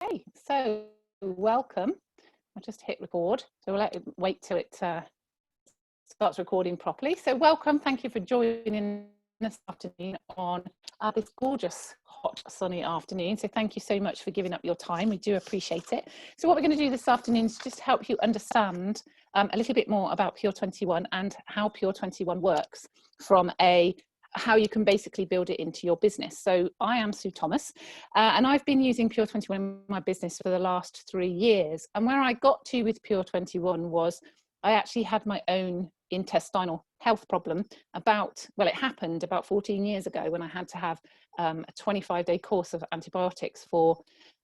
Okay, so welcome. I'll just hit record. So we'll wait till it starts recording properly. So welcome. Thank you for joining this afternoon on this gorgeous, hot, sunny afternoon. So thank you so much for giving up your time. We do appreciate it. So what we're going to do this afternoon is just help you understand a little bit more about Pure21 and how Pure21 works from how you can basically build it into your business. So I am Sue Thomas, and I've been using Pure21 in my business for the last 3 years. And where I got to with Pure21 was I actually had my own intestinal health problem it happened about 14 years ago when I had to have a 25-day course of antibiotics for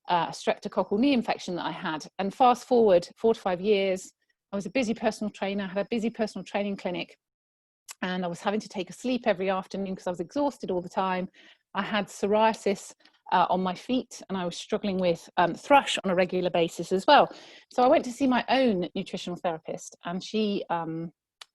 a streptococcal knee infection that I had. And fast forward 4 to 5 years, I was a busy personal trainer, had a busy personal training clinic, and I was having to take a sleep every afternoon because I was exhausted all the time. I had psoriasis on my feet, and I was struggling with thrush on a regular basis as well. So I went to see my own nutritional therapist, and she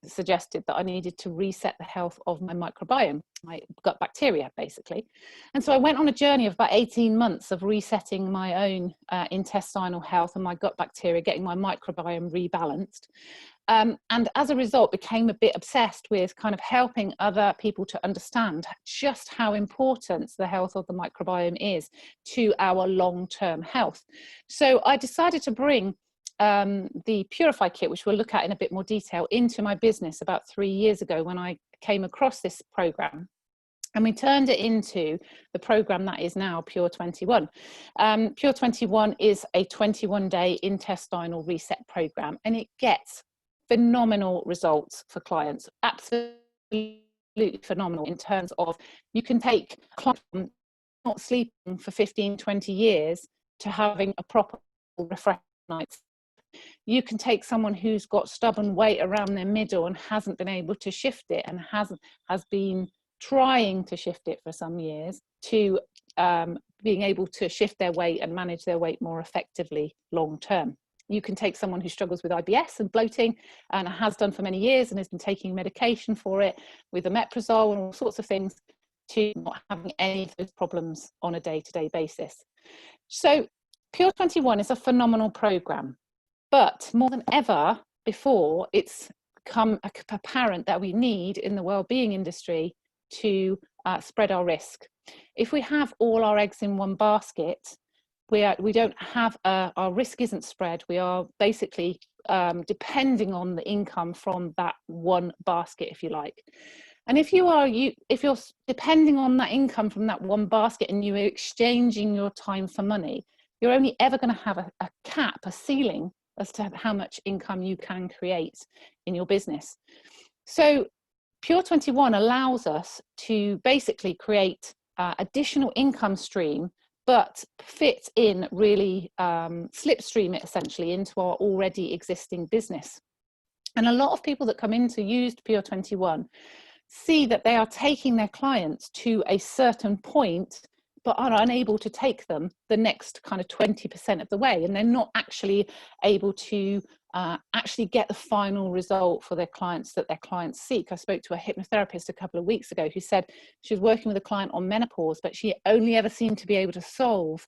suggested that I needed to reset the health of my microbiome, my gut bacteria, basically. And so I went on a journey of about 18 months of resetting my own intestinal health and my gut bacteria, getting my microbiome rebalanced. And as a result, became a bit obsessed with kind of helping other people to understand just how important the health of the microbiome is to our long-term health. So I decided to bring the Purify kit, which we'll look at in a bit more detail, into my business about 3 years ago when I came across this program. And we turned it into the program that is now Pure21. Pure21 is a 21-day intestinal reset program, and it gets phenomenal results for clients, absolutely phenomenal in terms of you can take clients from not sleeping for 15, 20 years to having a proper refreshing night. You can take someone who's got stubborn weight around their middle and hasn't been able to shift it and has been trying to shift it for some years to being able to shift their weight and manage their weight more effectively long term. You can take someone who struggles with IBS and bloating and has done for many years and has been taking medication for it with omeprazole and all sorts of things to not having any of those problems on a day-to-day basis. So Pure21 is a phenomenal program, but more than ever before, it's become apparent that we need in the well-being industry to spread our risk. If we have all our eggs in one basket, we don't have our risk isn't spread. We are basically depending on the income from that one basket, if you like. And if you're depending on that income from that one basket and you're exchanging your time for money, you're only ever going to have a cap, a ceiling as to how much income you can create in your business. So Pure21 allows us to basically create additional income stream, but fit in really slipstream it essentially into our already existing business. And a lot of people that come in to use Pure21 see that they are taking their clients to a certain point but are unable to take them the next kind of 20% of the way, and they're not actually able to actually get the final result for their clients that their clients seek. I spoke to a hypnotherapist a couple of weeks ago who said she was working with a client on menopause, but she only ever seemed to be able to solve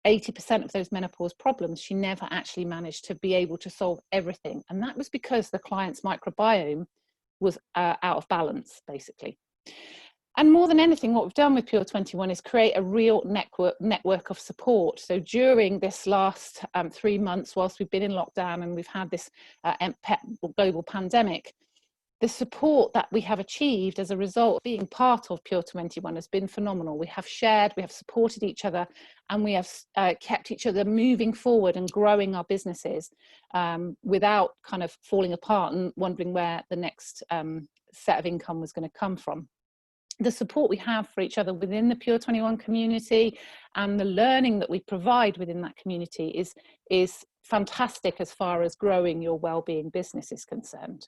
80% of those menopause problems. She never actually managed to be able to solve everything, and that was because the client's microbiome was out of balance, basically. And more than anything, what we've done with Pure21 is create a real network of support. So during this last 3 months, whilst we've been in lockdown and we've had this global pandemic, the support that we have achieved as a result of being part of Pure21 has been phenomenal. We have shared, we have supported each other, and we have kept each other moving forward and growing our businesses without kind of falling apart and wondering where the next set of income was going to come from. The support we have for each other within the Pure21 community and the learning that we provide within that community is fantastic as far as growing your well-being business is concerned.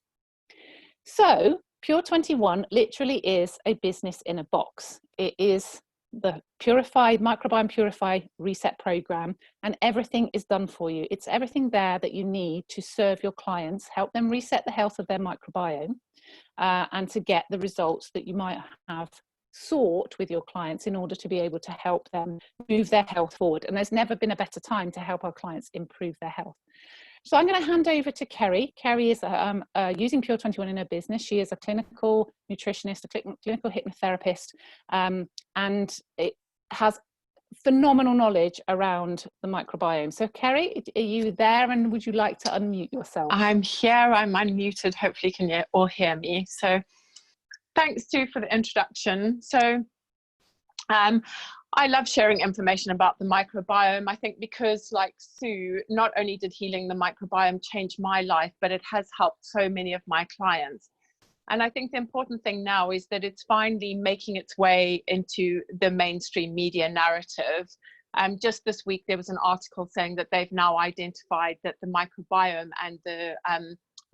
So Pure21 literally is a business in a box. It is the Microbiome Purify Reset program, and everything is done for you. It's everything there that you need to serve your clients, help them reset the health of their microbiome, and to get the results that you might have sought with your clients in order to be able to help them move their health forward. And there's never been a better time to help our clients improve their health. So I'm going to hand over to Kerry. Kerry is using Pure21 in her business. She is a clinical nutritionist, a clinical hypnotherapist, and it has phenomenal knowledge around the microbiome. So Kerry, are you there, and would you like to unmute yourself? I'm here, I'm unmuted. Hopefully you can all hear me. So thanks Sue for the introduction. So I love sharing information about the microbiome. I think because, like Sue, not only did healing the microbiome change my life, but it has helped so many of my clients. And I think the important thing now is that it's finally making its way into the mainstream media narrative. Just this week, there was an article saying that they've now identified that the microbiome and the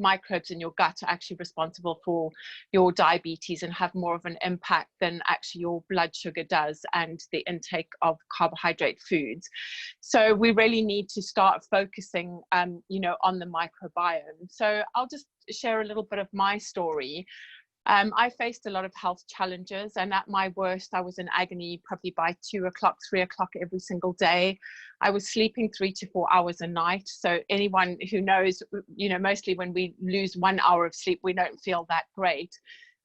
microbes in your gut are actually responsible for your diabetes and have more of an impact than actually your blood sugar does and the intake of carbohydrate foods. So we really need to start focusing, you know, on the microbiome. So I'll just share a little bit of my story. I faced a lot of health challenges, and at my worst, I was in agony probably by 2 o'clock, 3 o'clock every single day. I was sleeping 3 to 4 hours a night. So anyone who knows, you know, mostly when we lose 1 hour of sleep, we don't feel that great.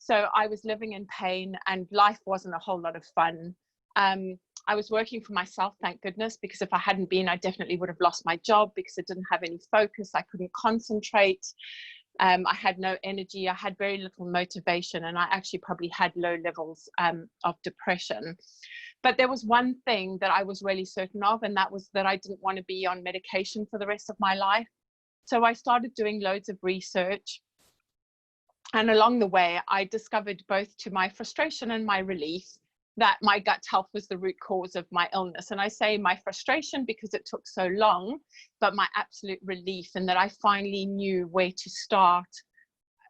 So I was living in pain, and life wasn't a whole lot of fun. I was working for myself, thank goodness, because if I hadn't been, I definitely would have lost my job because it didn't have any focus. I couldn't concentrate. I had no energy, I had very little motivation, and I actually probably had low levels of depression. But there was one thing that I was really certain of, and that was that I didn't want to be on medication for the rest of my life. So I started doing loads of research. And along the way, I discovered, both to my frustration and my relief, that my gut health was the root cause of my illness. And I say my frustration because it took so long, but my absolute relief, and that I finally knew where to start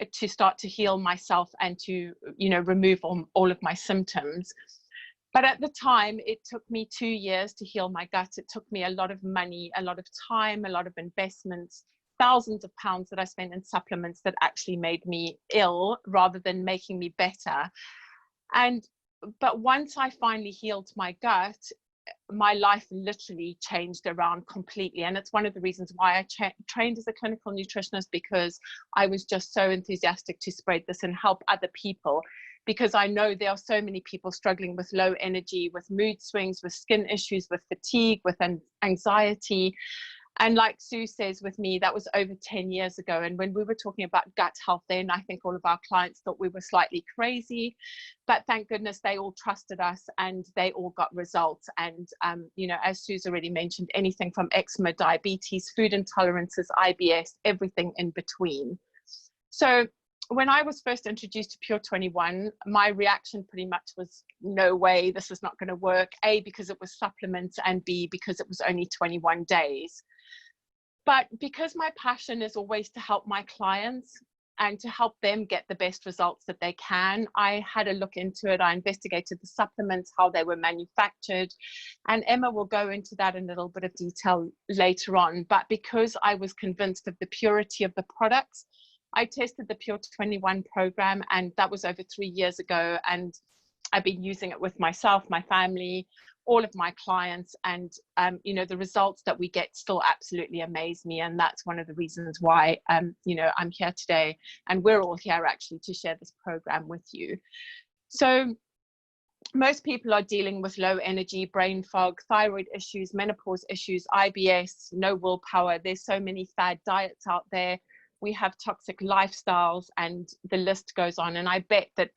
to heal myself and to, you know, remove all of my symptoms. But at the time, it took me 2 years to heal my gut. It took me a lot of money, a lot of time, a lot of investments, thousands of pounds that I spent in supplements that actually made me ill rather than making me better. But once I finally healed my gut, my life literally changed around completely. And it's one of the reasons why I trained as a clinical nutritionist, because I was just so enthusiastic to spread this and help other people, because I know there are so many people struggling with low energy, with mood swings, with skin issues, with fatigue, with anxiety. And like Sue says, with me, that was over 10 years ago. And when we were talking about gut health then, I think all of our clients thought we were slightly crazy, but thank goodness they all trusted us and they all got results. And, you know, as Sue's already mentioned, anything from eczema, diabetes, food intolerances, IBS, everything in between. So when I was first introduced to Pure21, my reaction pretty much was, no way, this is not going to work. A, because it was supplements, and B, because it was only 21 days. But because my passion is always to help my clients and to help them get the best results that they can, I had a look into it. I investigated the supplements, how they were manufactured, and Emma will go into that in a little bit of detail later on. But because I was convinced of the purity of the products, I tested the Pure21 program, and that was over 3 years ago. And I've been using it with myself, my family, all of my clients, and you know, the results that we get still absolutely amaze me. And that's one of the reasons why you know, I'm here today, and we're all here actually to share this program with you. So most people are dealing with low energy, brain fog, thyroid issues, menopause issues, IBS, no willpower. There's so many fad diets out there. We have toxic lifestyles, and the list goes on. And I bet that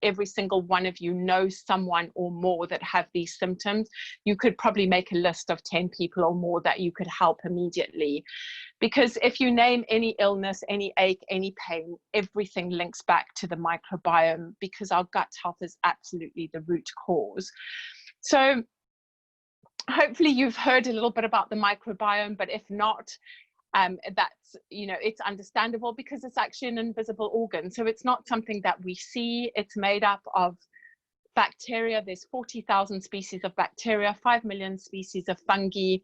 every single one of you knows someone or more that have these symptoms. You could probably make a list of 10 people or more that you could help immediately. Because if you name any illness, any ache, any pain, everything links back to the microbiome, because our gut health is absolutely the root cause. So hopefully you've heard a little bit about the microbiome, but if not, that's, you know, it's understandable, because it's actually an invisible organ. So it's not something that we see. It's made up of bacteria. There's 40,000 species of bacteria, 5 million species of fungi,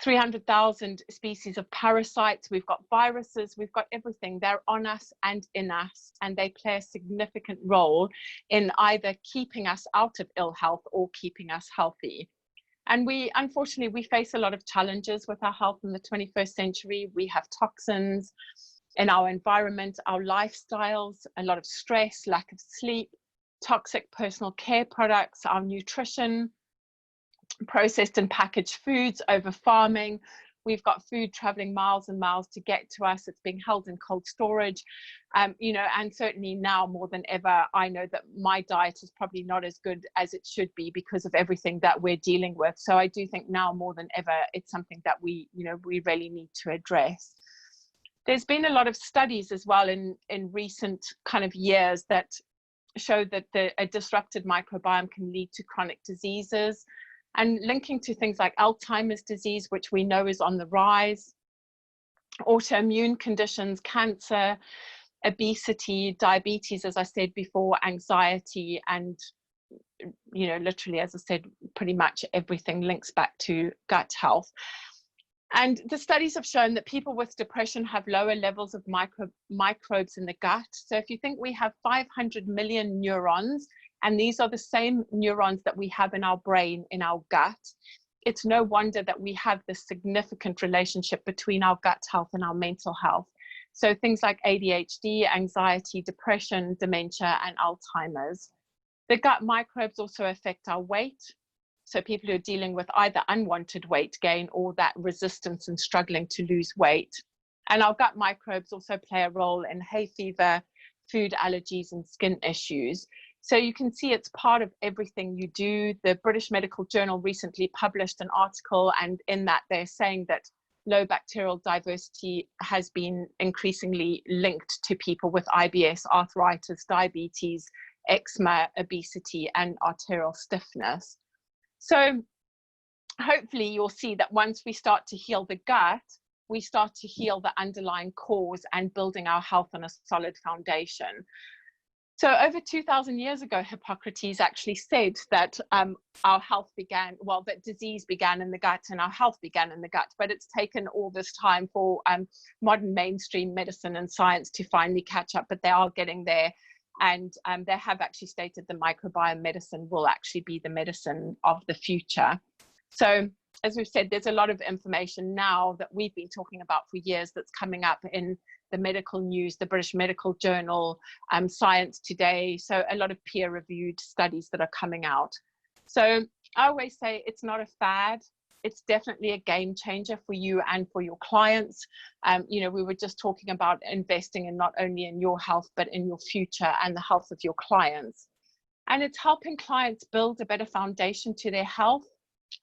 300,000 species of parasites, we've got viruses, we've got everything. They're on us and in us, and they play a significant role in either keeping us out of ill health or keeping us healthy. And unfortunately, we face a lot of challenges with our health in the 21st century. We have toxins in our environment, our lifestyles, a lot of stress, lack of sleep, toxic personal care products, our nutrition, processed and packaged foods, over farming. We've got food traveling miles and miles to get to us. It's being held in cold storage, you know, and certainly now more than ever, I know that my diet is probably not as good as it should be because of everything that we're dealing with. So I do think now more than ever, it's something that we really need to address. There's been a lot of studies as well in recent kind of years that show that a disrupted microbiome can lead to chronic diseases, and linking to things like Alzheimer's disease, which we know is on the rise, autoimmune conditions, cancer, obesity, diabetes, as I said before, anxiety, and, you know, literally, as I said, pretty much everything links back to gut health. And the studies have shown that people with depression have lower levels of microbes in the gut. So if you think we have 500 million neurons, and these are the same neurons that we have in our brain, in our gut, it's no wonder that we have this significant relationship between our gut health and our mental health. So things like ADHD, anxiety, depression, dementia, and Alzheimer's. The gut microbes also affect our weight. So people who are dealing with either unwanted weight gain or that resistance and struggling to lose weight. And our gut microbes also play a role in hay fever, food allergies, and skin issues. So you can see it's part of everything you do. The British Medical Journal recently published an article, and in that they're saying that low bacterial diversity has been increasingly linked to people with IBS, arthritis, diabetes, eczema, obesity, and arterial stiffness. So hopefully you'll see that once we start to heal the gut, we start to heal the underlying cause and building our health on a solid foundation. So over 2,000 years ago, Hippocrates actually said that our health began, well, that disease began in the gut and our health began in the gut, but it's taken all this time for modern mainstream medicine and science to finally catch up, but they are getting there. And they have actually stated the microbiome medicine will actually be the medicine of the future. So as we've said, there's a lot of information now that we've been talking about for years that's coming up in the medical news, the British Medical Journal, Science Today. So a lot of peer-reviewed studies that are coming out. So I always say it's not a fad. It's definitely a game changer for you and for your clients. You know, we were just talking about investing in not only in your health, but in your future and the health of your clients. And it's helping clients build a better foundation to their health.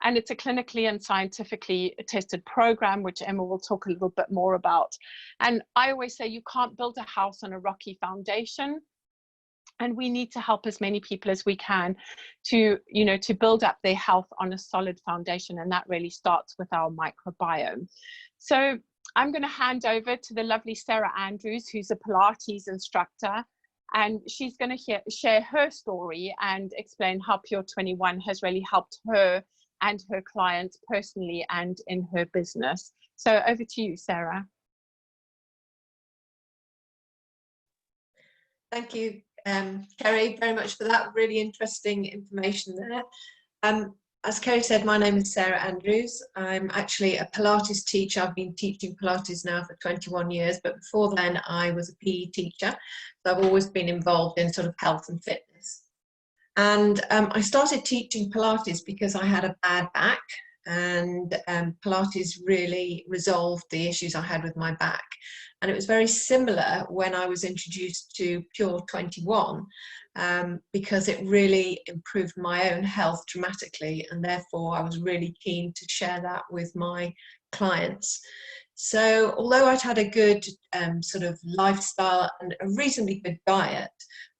And it's a clinically and scientifically tested program, which Emma will talk a little bit more about. And I always say you can't build a house on a rocky foundation. And we need to help as many people as we can to, you know, to build up their health on a solid foundation. And that really starts with our microbiome. So I'm going to hand over to the lovely Sarah Andrews, who's a Pilates instructor. And she's going to share her story and explain how Pure21 has really helped her and her clients personally and in her business. So over to you, Sarah. Thank you, Kerry, very much for that really interesting information there. As Kerry said, my name is Sarah Andrews. I'm actually a Pilates teacher. I've been teaching Pilates now for 21 years, but before then I was a PE teacher. So I've always been involved in sort of health and fitness. And I started teaching Pilates because I had a bad back, and Pilates really resolved the issues I had with my back. And it was very similar when I was introduced to Pure21, because it really improved my own health dramatically, and therefore I was really keen to share that with my clients. So although I'd had a good sort of lifestyle and a reasonably good diet,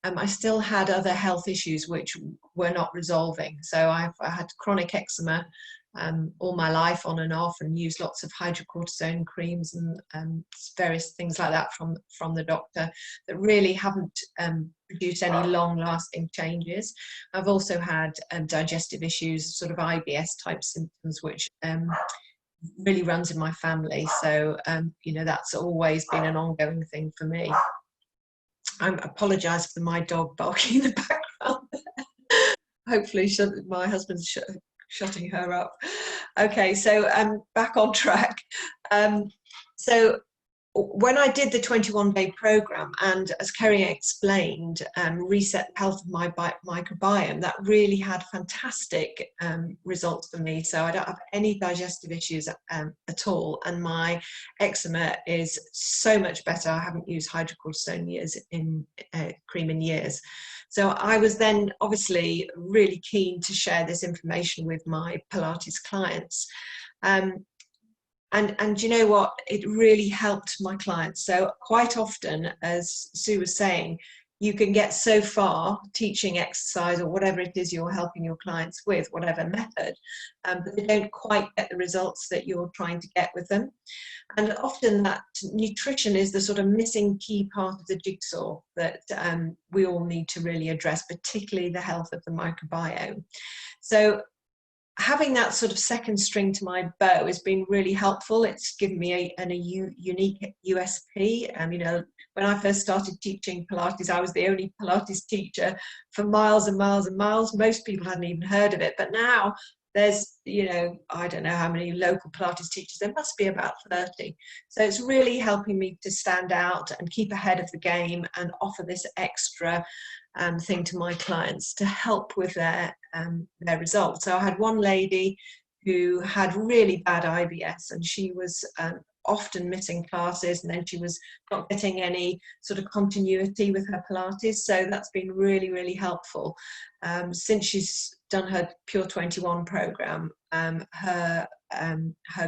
I still had other health issues which were not resolving. So I had chronic eczema all my life, on and off, and used lots of hydrocortisone creams and various things like that from the doctor that really haven't produced any long-lasting changes. I've also had digestive issues, sort of IBS type symptoms, which really runs in my family. So, you know, that's always been an ongoing thing for me. I apologise for my dog barking in the background. Hopefully my husband's shutting her up. Okay, so back on track. So when I did the 21-day program, and as Kerry explained, reset the health of my microbiome, that really had fantastic results for me. So I don't have any digestive issues at all, and my eczema is so much better. I haven't used hydrocortisone cream in years. So I was then obviously really keen to share this information with my Pilates clients. And you know what, it really helped my clients. So quite often, as Sue was saying, you can get so far teaching exercise or whatever it is you're helping your clients with, whatever method, but they don't quite get the results that you're trying to get with them. And often that nutrition is the sort of missing key part of the jigsaw that we all need to really address, particularly the health of the microbiome. So having that sort of second string to my bow has been really helpful. It's given me a unique USP. You know, when I first started teaching Pilates, I was the only Pilates teacher for miles and miles and miles. Most people hadn't even heard of it. But now there's, you know, I don't know how many local Pilates teachers, there must be about 30. So it's really helping me to stand out and keep ahead of the game and offer this extra thing to my clients to help with their results. So I had one lady who had really bad IBS, and she was often missing classes, and then she was not getting any sort of continuity with her Pilates. So that's been really, really helpful. Since she's done her Pure21 program, her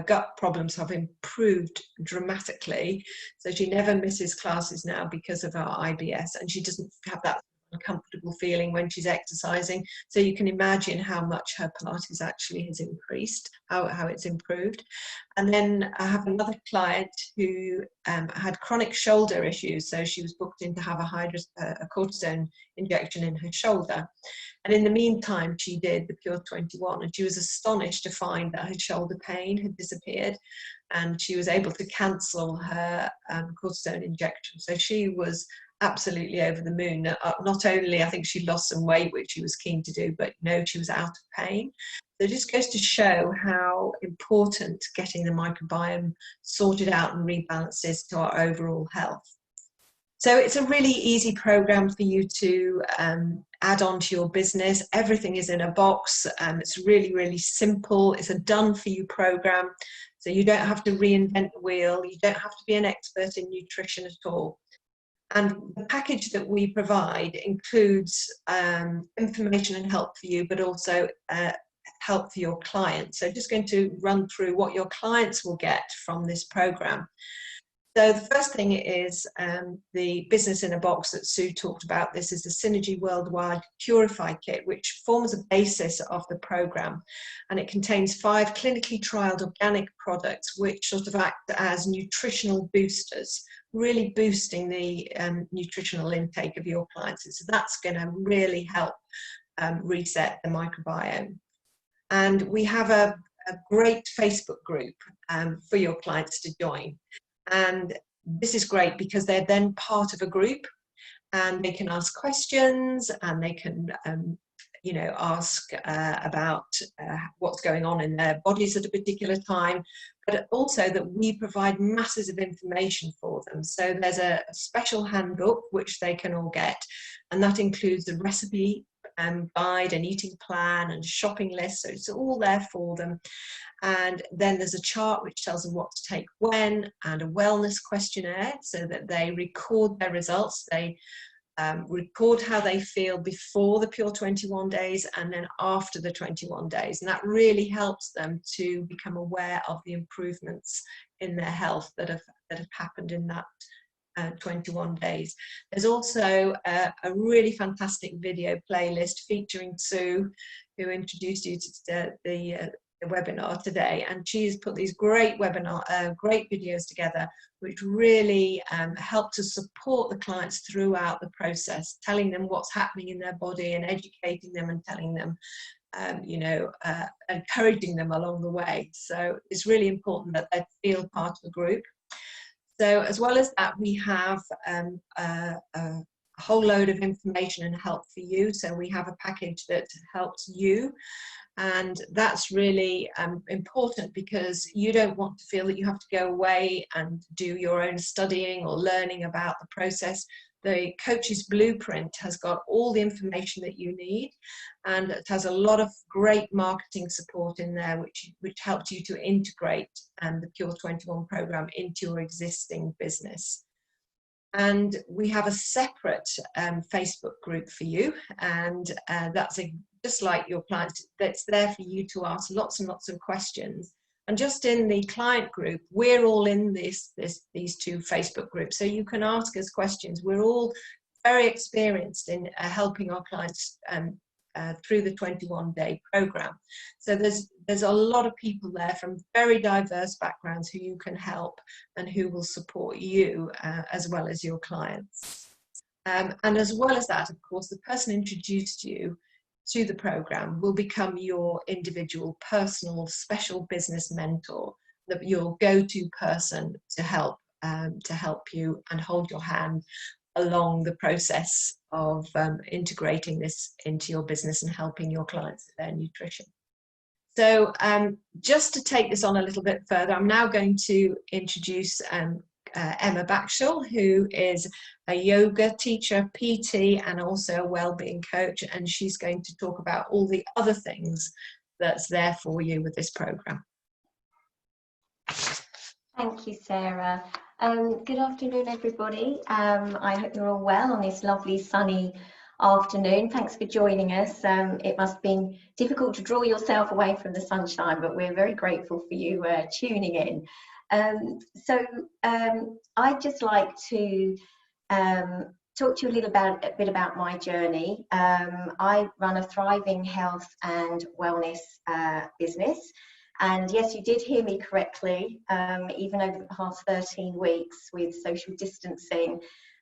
gut problems have improved dramatically. So she never misses classes now because of her IBS, and she doesn't have that uncomfortable feeling when she's exercising. So you can imagine how much her Pilates actually has increased, how it's improved. And then I have another client who had chronic shoulder issues. So she was booked in to have a cortisone injection in her shoulder. And in the meantime, she did the Pure21, and she was astonished to find that her shoulder pain had disappeared, and she was able to cancel her cortisone injection. So she was absolutely over the moon. Not only, I think she lost some weight, which she was keen to do, but she was out of pain. So it just goes to show how important getting the microbiome sorted out and rebalanced is to our overall health. So it's a really easy program for you to add on to your business. Everything is in a box. It's really, really simple. It's a done for you program. So you don't have to reinvent the wheel. You don't have to be an expert in nutrition at all. And the package that we provide includes information and help for you, but also help for your clients. So just going to run through what your clients will get from this program. So the first thing is the business in a box that Sue talked about. This is the Synergy Worldwide Purify Kit, which forms a basis of the program. And it contains 5 clinically trialed organic products, which sort of act as nutritional boosters, really boosting the nutritional intake of your clients. So that's going to really help reset the microbiome. And we have a great Facebook group for your clients to join. And this is great because they're then part of a group, and they can ask questions, and they can ask about what's going on in their bodies at a particular time, but also that we provide masses of information for them. So there's a special handbook which they can all get, and that includes a recipe guide, an eating plan, and a shopping list. So it's all there for them. And then there's a chart which tells them what to take when, and a wellness questionnaire so that they record their results. They record how they feel before the Pure21 days and then after the 21 days. And that really helps them to become aware of the improvements in their health that have happened in that 21 days. There's also a really fantastic video playlist featuring Sue, who introduced you to the webinar today, and she's put these great videos together which really help to support the clients throughout the process, telling them what's happening in their body and educating them and telling them you know, encouraging them along the way. So it's really important that they feel part of a group. So as well as that, we have a whole load of information and help for you. So we have a package that helps you, and that's really important, because you don't want to feel that you have to go away and do your own studying or learning about the process. The coach's blueprint has got all the information that you need, and it has a lot of great marketing support in there, which helps you to integrate the Pure21 program into your existing business. And we have a separate Facebook group for you, and that's just like your clients, that's there for you to ask lots and lots of questions. And just in the client group, we're all in these two Facebook groups, so you can ask us questions. We're all very experienced in helping our clients through the 21-day program. So there's a lot of people there from very diverse backgrounds who you can help and who will support you as well as your clients. And as well as that, of course, the person introduced you to the program will become your individual, personal, special business mentor, your go-to person to help you and hold your hand along the process of integrating this into your business and helping your clients with their nutrition. So just to take this on a little bit further, I'm now going to introduce Emma Backshall, who is a yoga teacher, PT, and also a wellbeing coach, and she's going to talk about all the other things that's there for you with this program. Thank you, Sarah. Good afternoon, everybody. I hope you're all well on this lovely sunny afternoon. Thanks for joining us. It must have been difficult to draw yourself away from the sunshine, but we're very grateful for you tuning in. I'd just like to talk to you a bit about my journey. I run a thriving health and wellness business. And yes, you did hear me correctly. Even over the past 13 weeks with social distancing,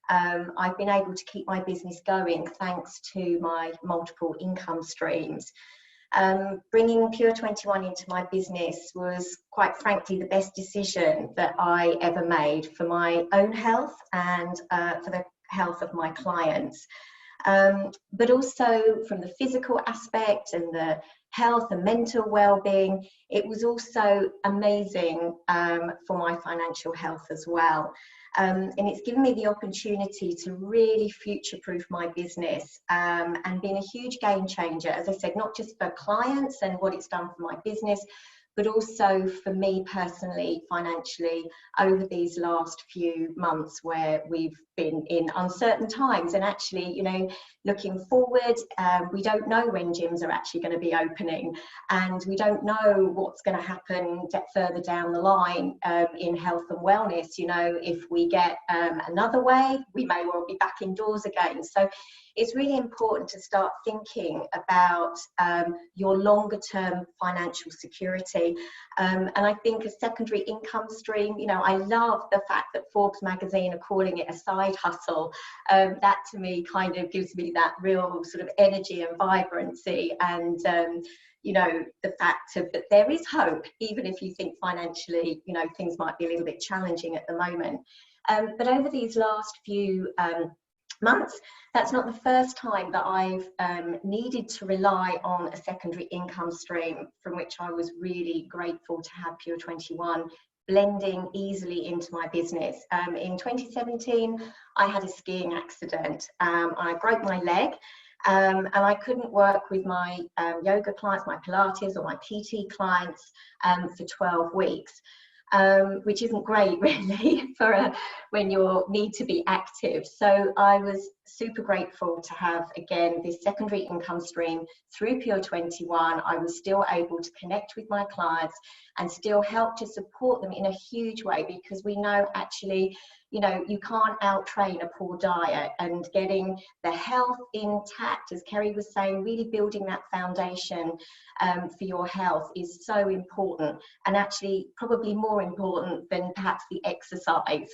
I've been able to keep my business going thanks to my multiple income streams. Bringing Pure21 into my business was, quite frankly, the best decision that I ever made for my own health and for the health of my clients. But also from the physical aspect and the health and mental well-being, it was also amazing for my financial health as well. And it's given me the opportunity to really future-proof my business and been a huge game changer, as I said, not just for clients and what it's done for my business, but also for me personally, financially, over these last few months where we've been in uncertain times. And actually, you know, looking forward, we don't know when gyms are actually going to be opening, and we don't know what's going to happen further down the line in health and wellness. You know, if we get another wave, we may well be back indoors again. So it's really important to start thinking about your longer term financial security. And I think a secondary income stream, you know, I love the fact that Forbes magazine are calling it a side hustle. That to me kind of gives me that real sort of energy and vibrancy, and you know, the fact of that there is hope, even if you think financially, you know, things might be a little bit challenging at the moment. But over these last few months, that's not the first time that I've needed to rely on a secondary income stream, from which I was really grateful to have Pure21 blending easily into my business. In 2017, I had a skiing accident. I broke my leg, and I couldn't work with my yoga clients, my Pilates or my PT clients for 12 weeks. Which isn't great really for when you need to be active. So I was super grateful to have, again, this secondary income stream through Pure21. I was still able to connect with my clients and still help to support them in a huge way, because we know actually, you know, you can't out-train a poor diet, and getting the health intact, as Kerry was saying, really building that foundation for your health is so important, and actually probably more important than perhaps the exercise.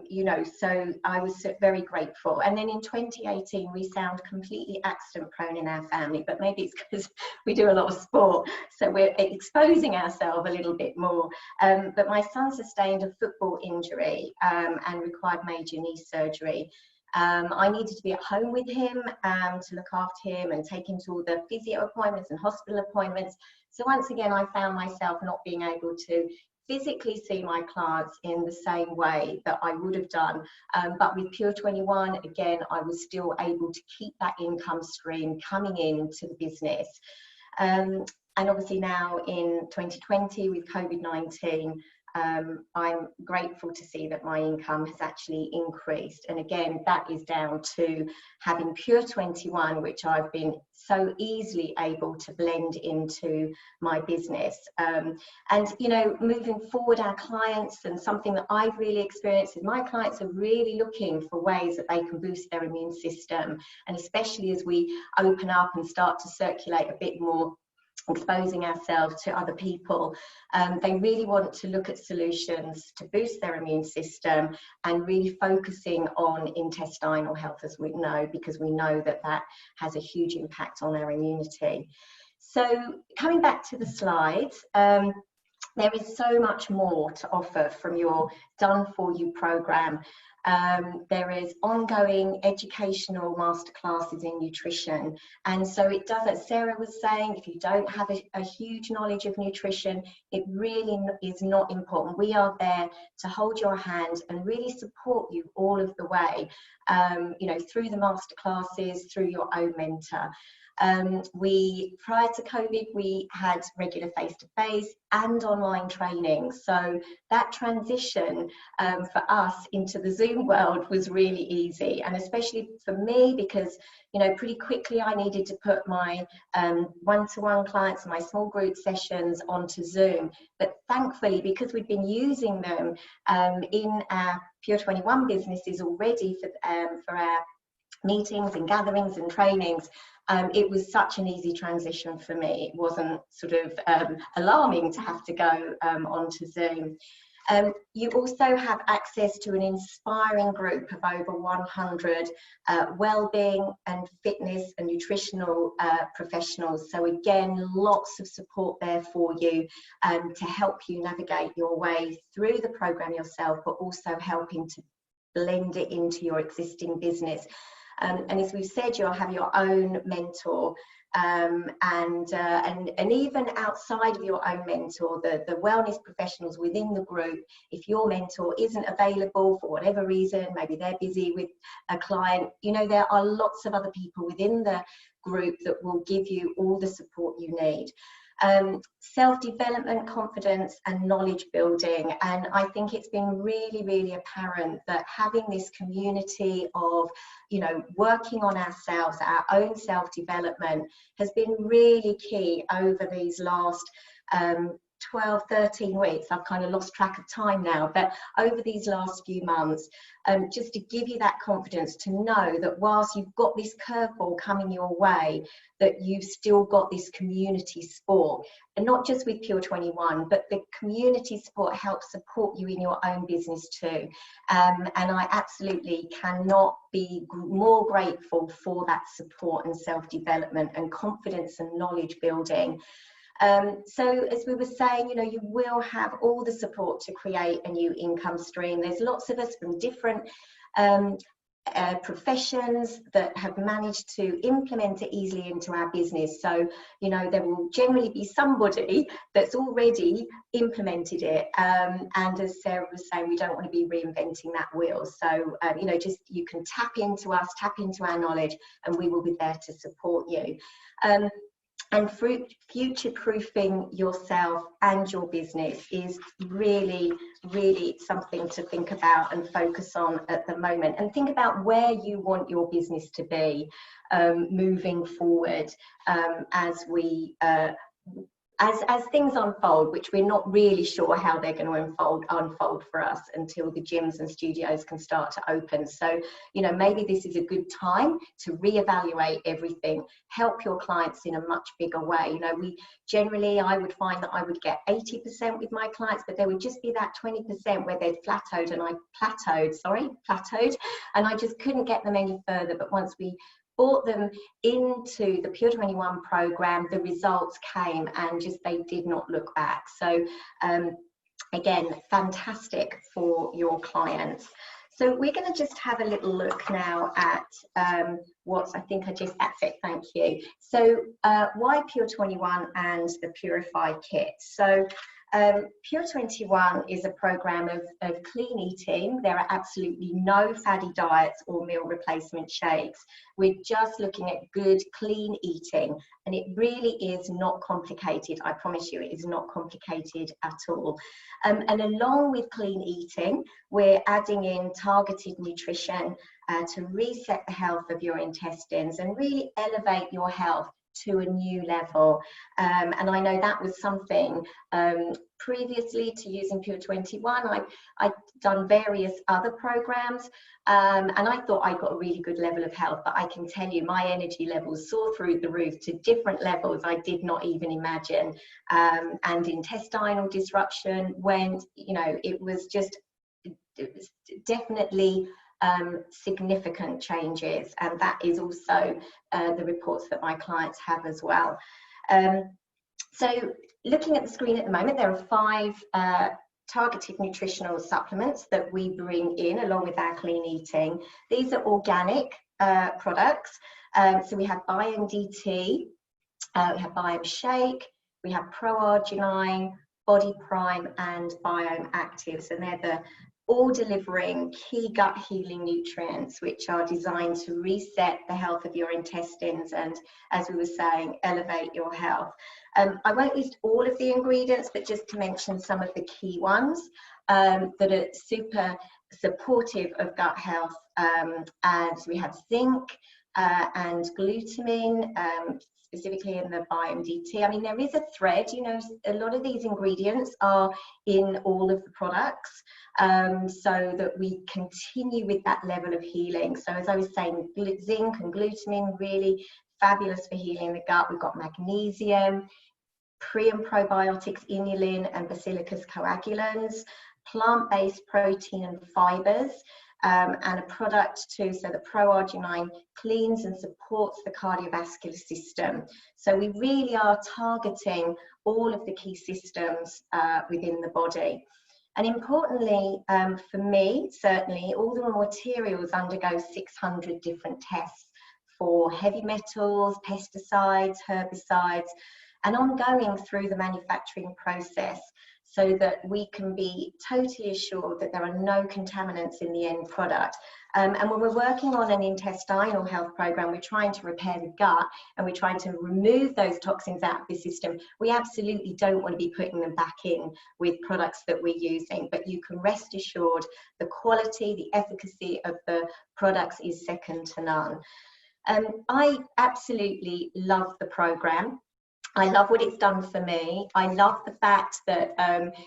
You know, so I was very grateful. And then in 2018, we sound completely accident prone in our family, but maybe it's because we do a lot of sport, so we're exposing ourselves a little bit more. But my son sustained a football injury and required major knee surgery. I needed to be at home with him to look after him and take him to all the physio appointments and hospital appointments. So once again, I found myself not being able to physically see my clients in the same way that I would have done. But with Pure21, again, I was still able to keep that income stream coming into the business. And obviously now in 2020 with COVID-19, I'm grateful to see that my income has actually increased. And again, that is down to having Pure21, which I've been so easily able to blend into my business. And, you know, moving forward, our clients, and something that I've really experienced is my clients are really looking for ways that they can boost their immune system. And especially as we open up and start to circulate a bit more, exposing ourselves to other people, they really want to look at solutions to boost their immune system and really focusing on intestinal health, as we know, because we know that that has a huge impact on our immunity. So coming back to the slides, there is so much more to offer from your Done For You program. There is ongoing educational masterclasses in nutrition, and so it does, as Sarah was saying, if you don't have a huge knowledge of nutrition, it really is not important. We are there to hold your hand and really support you all of the way, you know, through the masterclasses, through your own mentor. Prior to COVID, we had regular face-to-face and online training. So that transition for us into the Zoom world was really easy. And especially for me, because, you know, pretty quickly I needed to put my one-to-one clients, my small group sessions onto Zoom. But thankfully, because we've been using them in our Pure21 businesses already for our meetings and gatherings and trainings, it was such an easy transition for me. It wasn't sort of alarming to have to go onto Zoom. You also have access to an inspiring group of over 100 wellbeing and fitness and nutritional professionals. So again, lots of support there for you to help you navigate your way through the program yourself, but also helping to blend it into your existing business. And as we've said, you'll have your own mentor, and even outside of your own mentor, the wellness professionals within the group, if your mentor isn't available for whatever reason, maybe they're busy with a client, you know, there are lots of other people within the group that will give you all the support you need. Self-development, confidence and knowledge building, and I think it's been really, really apparent that having this community of, you know, working on ourselves, our own self-development has been really key over these last 12, 13 weeks. I've kind of lost track of time now, but over these last few months, just to give you that confidence to know that whilst you've got this curveball coming your way, that you've still got this community support, and not just with Pure21, but the community support helps support you in your own business too. And I absolutely cannot be more grateful for that support and self-development and confidence and knowledge building. So as we were saying, you know, you will have all the support to create a new income stream. There's lots of us from different professions that have managed to implement it easily into our business. So, you know, there will generally be somebody that's already implemented it. And as Sarah was saying, we don't want to be reinventing that wheel. So, you know, just you can tap into us, tap into our knowledge, and we will be there to support you. And future-proofing yourself and your business is really, really something to think about and focus on at the moment. And think about where you want your business to be moving forward as we as things unfold, which we're not really sure how they're going to unfold for us until the gyms and studios can start to open. So, you know, maybe this is a good time to reevaluate everything, help your clients in a much bigger way. You know, I would find that I would get 80% with my clients, but there would just be that 20% where they'd plateaued, and I just couldn't get them any further. But once we brought them into the Pure21 program, the results came and just they did not look back. So again, fantastic for your clients. So we're going to just have a little look now at what I think that's it, thank you. So why Pure21 and the Purify kit? So Pure21 is a program of clean eating. There are absolutely no fatty diets or meal replacement shakes. We're just looking at good, clean eating, and it really is not complicated. I promise you, it is not complicated at all. And along with clean eating, we're adding in targeted nutrition to reset the health of your intestines and really elevate your health to a new level. And I know that was something previously to using Pure21. I'd done various other programs and I thought I got a really good level of health, but I can tell you my energy levels soared through the roof to different levels I did not even imagine. And intestinal disruption went, you know, it was definitely significant changes, and that is also the reports that my clients have as well. So looking at the screen at the moment, there are 5 targeted nutritional supplements that we bring in along with our clean eating. These are organic products. So we have Biome DT, we have Biome Shake, we have Pro-Arginine, Body Prime and Biome Actives, and they're all delivering key gut healing nutrients which are designed to reset the health of your intestines and, as we were saying, elevate your health. I won't list all of the ingredients, but just to mention some of the key ones that are super supportive of gut health. And we have zinc and glutamine, specifically in the Biome DT. I mean, there is a thread, you know, a lot of these ingredients are in all of the products, so that we continue with that level of healing. So as I was saying, zinc and glutamine, really fabulous for healing the gut. We've got magnesium, pre and probiotics, inulin and basilicus coagulans, plant-based protein and fibers, and a product too, so the Pro-Arginine cleans and supports the cardiovascular system. So we really are targeting all of the key systems within the body. And importantly, for me, certainly, all the raw materials undergo 600 different tests for heavy metals, pesticides, herbicides, and ongoing through the manufacturing process, so that we can be totally assured that there are no contaminants in the end product. And when we're working on an intestinal health program, we're trying to repair the gut and we're trying to remove those toxins out of the system. We absolutely don't want to be putting them back in with products that we're using, but you can rest assured the quality, the efficacy of the products is second to none. I absolutely love the program. I love what it's done for me. I love the fact that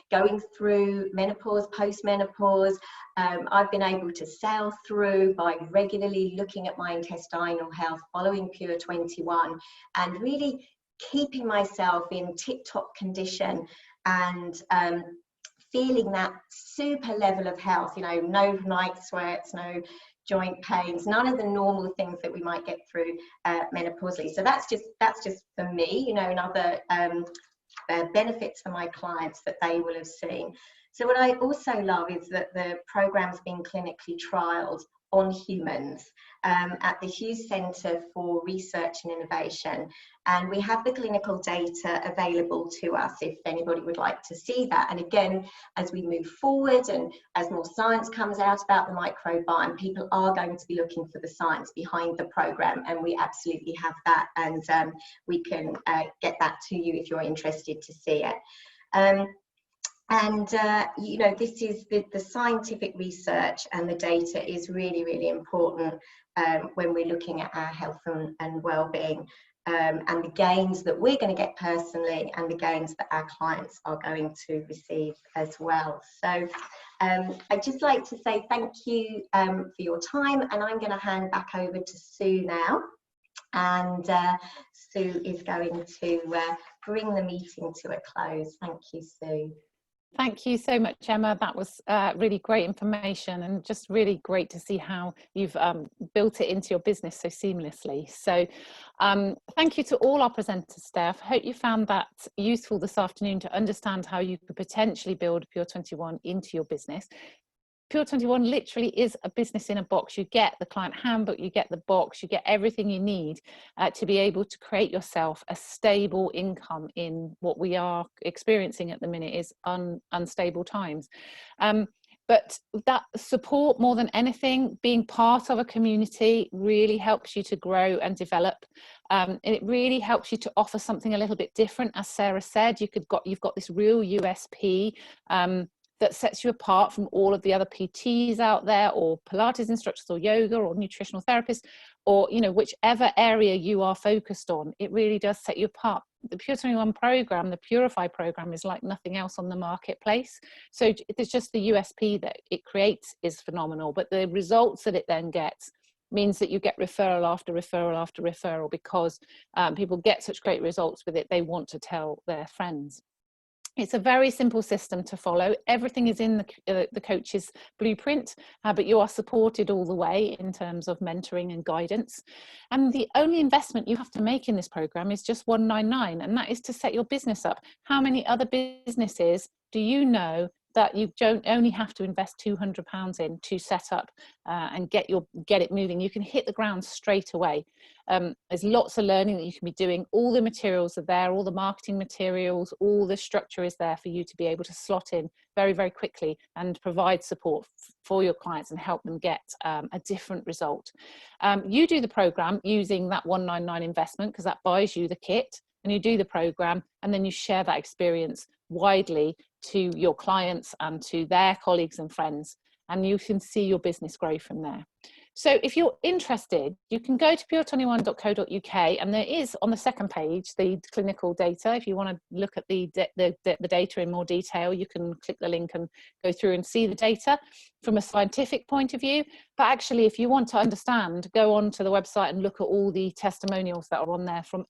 going through menopause, post-menopause, I've been able to sail through by regularly looking at my intestinal health, following Pure21, and really keeping myself in tip-top condition and feeling that super level of health, you know, no night sweats, no joint pains, none of the normal things that we might get through menopausally. So that's just for me, you know, another benefits for my clients that they will have seen. So what I also love is that the program's been clinically trialled on humans at the Hughes Centre for Research and Innovation, and we have the clinical data available to us if anybody would like to see that. And again, as we move forward and as more science comes out about the microbiome, people are going to be looking for the science behind the program, and we absolutely have that, and we can get that to you if you're interested to see it. You know, this is the scientific research, and the data is really, really important when we're looking at our health and well-being. and the gains that we're going to get personally, and the gains that our clients are going to receive as well. So I'd just like to say thank you for your time, and I'm going to hand back over to Sue now. And Sue is going to bring the meeting to a close. Thank you, Sue. Thank you so much, Emma. That was really great information, and just really great to see how you've built it into your business so seamlessly. So thank you to all our presenter staff. Hope you found that useful this afternoon to understand how you could potentially build Pure21 into your business. Pure21 literally is a business in a box. You get the client handbook, you get the box, you get everything you need to be able to create yourself a stable income in what we are experiencing at the minute is unstable times. But that support, more than anything, being part of a community really helps you to grow and develop. And it really helps you to offer something a little bit different. As Sarah said, you've got this real USP that sets you apart from all of the other PTs out there, or Pilates instructors, or yoga, or nutritional therapists, or whichever area you are focused on. It really does set you apart. The Pure21 program, the Purify program, is like nothing else on the marketplace. So it's just the USP that it creates is phenomenal, but the results that it then gets means that you get referral after referral after referral, because people get such great results with it, they want to tell their friends. It's a very simple system to follow. Everything is in the coach's blueprint, but you are supported all the way in terms of mentoring and guidance. And the only investment you have to make in this program is just $199, and that is to set your business up. How many other businesses do you know that you don't only have to invest £200 in to set up and get it moving? You can hit the ground straight away. There's lots of learning that you can be doing. All the materials are there, all the marketing materials, all the structure is there for you to be able to slot in very, very quickly and provide support for your clients and help them get a different result. You do the program using that $199 investment, because that buys you the kit, and you do the program, and then you share that experience widely to your clients and to their colleagues and friends, and you can see your business grow from there. So if you're interested, you can go to pure21.co.uk, and there is on the second page the clinical data. If you want to look at the data in more detail, you can click the link and go through and see the data from a scientific point of view. But actually, if you want to understand, go on to the website and look at all the testimonials that are on there from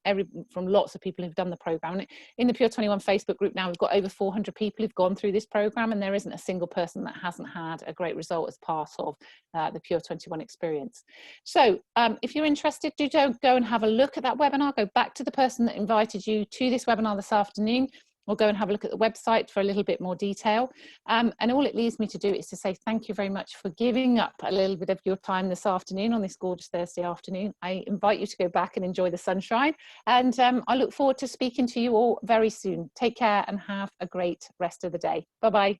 lots of people who've done the program. And in the Pure21 Facebook group now, we've got over 400 people who've gone through this program, and there isn't a single person that hasn't had a great result as part of the Pure21 experience. So if you're interested, do go and have a look at that webinar. Go back to the person that invited you to this webinar this afternoon, or go and have a look at the website for a little bit more detail. And all it leaves me to do is to say thank you very much for giving up a little bit of your time this afternoon on this gorgeous Thursday afternoon. I invite you to go back and enjoy the sunshine, and I look forward to speaking to you all very soon. Take care and have a great rest of the day. Bye-bye.